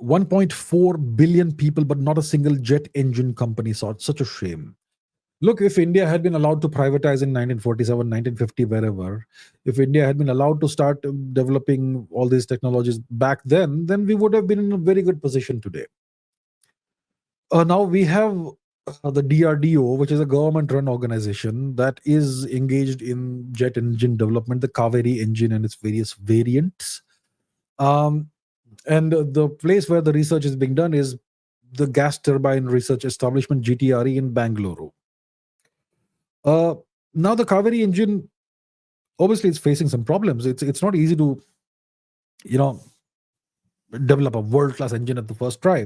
1.4 billion people, but not a single jet engine company saw it. Such a shame. Look, if India had been allowed to privatize in 1947, 1950, wherever, if India had been allowed to start developing all these technologies back then we would have been in a very good position today. Now we have the DRDO, which is a government-run organization that is engaged in jet engine development, the Kaveri engine and its various variants. And the place where the research is being done is the Gas Turbine Research Establishment, GTRE, in Bangalore. Now the Kaveri engine, obviously, it's facing some problems. It's not easy to, develop a world-class engine at the first try,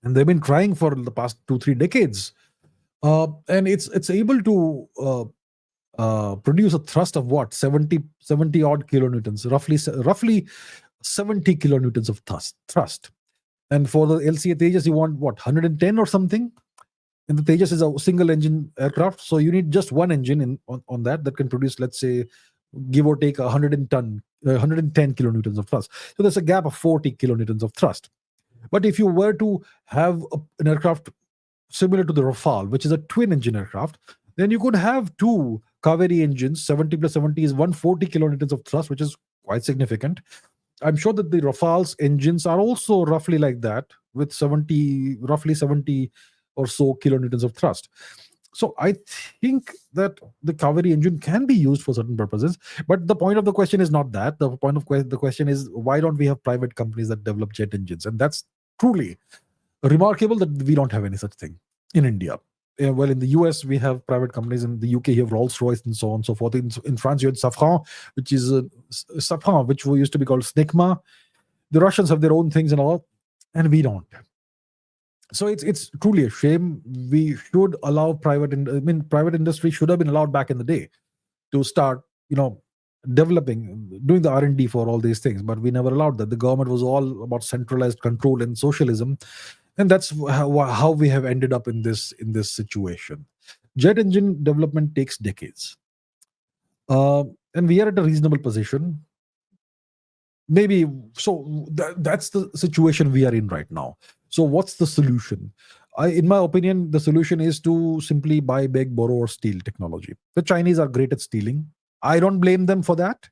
and they've been trying for the past 2-3 decades, and it's able to produce a thrust of what 70 odd kilonewtons, roughly 70 kilonewtons of thrust. And for the LCA Tejas, you want what, 110 or something? And the Tejas is a single engine aircraft, so you need just one engine on that can produce, let's say, give or take 110 kilonewtons of thrust. So there's a gap of 40 kilonewtons of thrust. But if you were to have an aircraft similar to the Rafale, which is a twin engine aircraft, then you could have two Kaveri engines. 70 plus 70 is 140 kilonewtons of thrust, which is quite significant. I'm sure that the Rafale's engines are also roughly like that, with roughly 70 or so kilonewtons of thrust. So I think that the Kaveri engine can be used for certain purposes. But the point of the question is not that. The point of the question is, why don't we have private companies that develop jet engines? And that's truly remarkable that we don't have any such thing in India. Well, in the US, we have private companies. In the UK, you have Rolls-Royce and so on and so forth. In France, you had Safran, which used to be called Snecma. The Russians have their own things and all, and we don't. So it's truly a shame. We should allow private industry should have been allowed back in the day to start, developing, doing the R&D for all these things. But we never allowed that. The government was all about centralized control and socialism. And that's how we have ended up in this situation. Jet engine development takes decades. And we are at a reasonable position. Maybe, so that's the situation we are in right now. So what's the solution? In my opinion, the solution is to simply buy, beg, borrow, or steal technology. The Chinese are great at stealing. I don't blame them for that.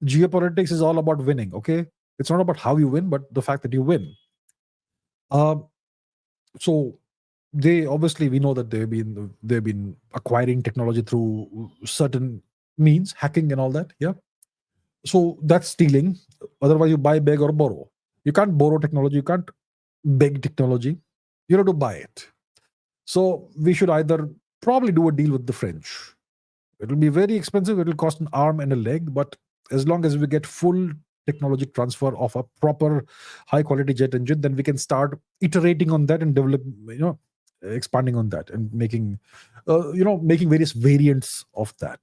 Geopolitics is all about winning, okay? It's not about how you win, but the fact that you win. So we know that they've been acquiring technology through certain means, hacking and all that. Yeah. So that's stealing. Otherwise, you buy, beg, or borrow. You can't borrow technology. You can't beg technology. You have to buy it. So we should either probably do a deal with the French. It will be very expensive. It will cost an arm and a leg. But as long as we get full technology transfer of a proper high quality jet engine, then we can start iterating on that and develop, expanding on that and making various variants of that.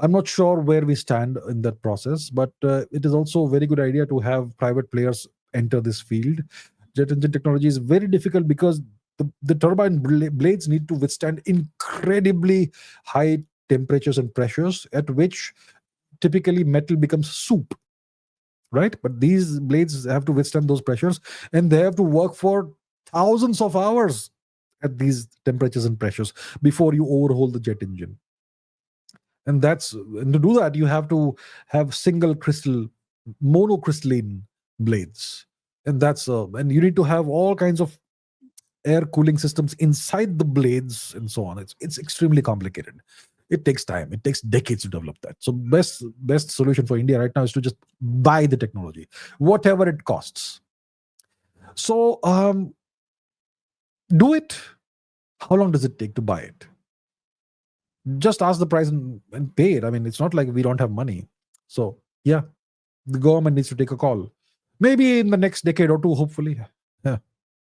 I'm not sure where we stand in that process, but it is also a very good idea to have private players enter this field. Jet engine technology is very difficult because the turbine blades need to withstand incredibly high temperatures and pressures, at which typically metal becomes soup. Right? But these blades have to withstand those pressures, and they have to work for thousands of hours at these temperatures and pressures before you overhaul the jet engine. And to do that, you have to have single crystal, monocrystalline blades. And and you need to have all kinds of air cooling systems inside the blades and so on. It's extremely complicated. It takes time. It takes decades to develop that. So best solution for India right now is to just buy the technology, whatever it costs. So do it. How long does it take to buy it? Just ask the price and pay it. I mean, it's not like we don't have money. So yeah, the government needs to take a call. Maybe in the next decade or two, hopefully.